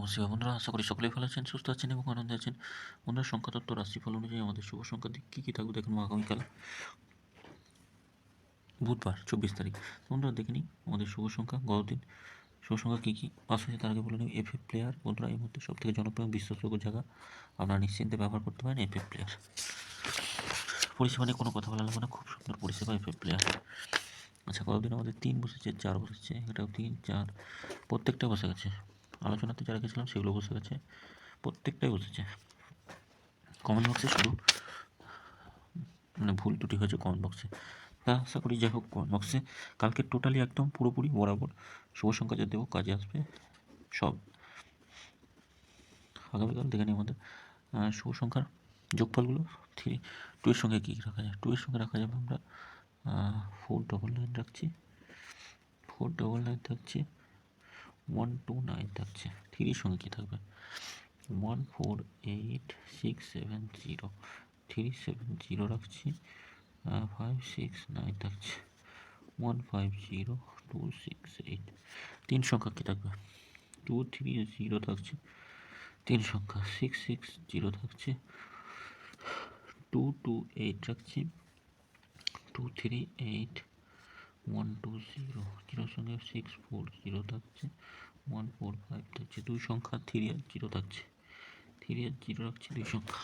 নমস্কার বন্ধুরা, আশা করি সকলেই ভালো আছেন, সুস্থ আছেন এবং আনন্দে আছেন। বন্ধুরা, সংখ্যাতত্ত্ব রাশিফল অনুযায়ী আমাদের শুভ সংখ্যা কী কী থাকবে দেখুন আগামীকাল বুধবার 24 তারিখ। বন্ধুরা দেখে নিই আমাদের শুভ সংখ্যা গতদিন শুভ সংখ্যা কী কী পাস হয়েছে তার আগে বলে নিই এফএফ প্লেয়ার। বন্ধুরা, এই মুহূর্তে সবথেকে জনপ্রিয় এবং বিশ্বাসযোগ্য জায়গা, আপনারা নিশ্চিন্তে ব্যবহার করতে পারেন এফএফ প্লেয়ার। পরিষেবা নিয়ে কোনো কথা বলা লাগবে না, খুব সুন্দর পরিষেবা এফএফ প্লেয়ার। আচ্ছা, গতদিন আমাদের 3 বসেছে, 4 বসেছে, এটাও 3, 4 প্রত্যেকটা বসে গেছে। আলোচনাতে যারা গেছিলাম সেগুলো বসে গেছে, প্রত্যেকটাই বসেছে। কমেন্ট বক্সে শুধু ভুল ত্রুটি হয়েছে কমেন্ট বক্সে, তা আশা করি যাই হোক কমেন্ট বক্সে কালকে টোটালি একদম পুরোপুরি বরাবর শুভ সংখ্যা যা দেবো কাজে আসবে সব। আগামীকাল দেখে নিই আমাদের শুভ সংখ্যার যোগফলগুলো। 2 এর সঙ্গে কী কী রাখা যায়? 2 এর সঙ্গে রাখা যাবে আমরা 499 রাখছি, 499 থাকছে, 129 থাকছে। 3 এর সঙ্গে কী থাকবে? 148670, 370 রাখছি, 569 থাকছে, 150268। 3 সংখ্যা কী থাকবে? 230 থাকছে, 3 সংখ্যা 660 থাকছে, 228 রাখছি, 238, 120, 0 সঙ্গে 640 থাকছে, 145 থাকছে। 2 সংখ্যা 3 আর 0 থাকছে, 3 আর 0 রাখছি 2 সংখ্যা।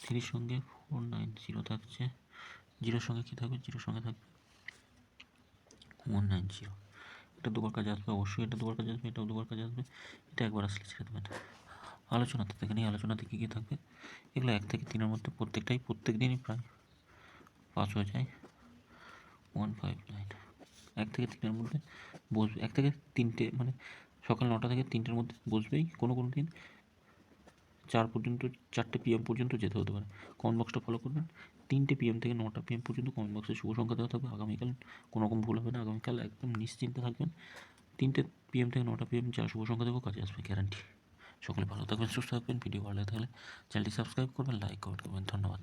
3 সঙ্গে 490 থাকছে, 0 সঙ্গে কী থাকবে? 0 সঙ্গে থাকবে 190। এটা দুবার কাজে আসবে, অবশ্যই এটা দুবার কাজে আসবে, এটাও দুবার কাজে আসবে, এটা একবার আসলে ছেড়ে দেবেন। আলোচনাতে দেখে নিই আলোচনাতে কী কী থাকবে। এগুলো 1 থেকে 3-এর মধ্যে প্রত্যেকটাই প্রত্যেক দিনই প্রায় পাস হয়ে যায়। 159 1 থেকে 3-এর মধ্যে বসবে, 1 থেকে 3টে মানে সকাল 9টা থেকে 3টের মধ্যে বসবেই। কোনো কোনো দিন 4 পর্যন্ত, 4টে PM পর্যন্ত যেতে হতে পারে। কমেন্ট বক্সটা ফলো করবেন। 3টে PM থেকে 9টা PM পর্যন্ত কমেন্ট বক্সে শুভ সংখ্যা দেওয়া থাকবে। আগামীকাল কোনো রকম ভুল হবে না, আগামীকাল একদম নিশ্চিন্তে থাকবেন। 3টে PM থেকে 9টা PM যা শুভ সংখ্যা দেবো কাজে আসবে, গ্যারান্টি। সকলে ভালো থাকবেন, সুস্থ থাকবেন। ভিডিও ভালো লাগলে চ্যানেলটি সাবস্ক্রাইব করবেন, লাইক কমেন্ট করবেন। ধন্যবাদ।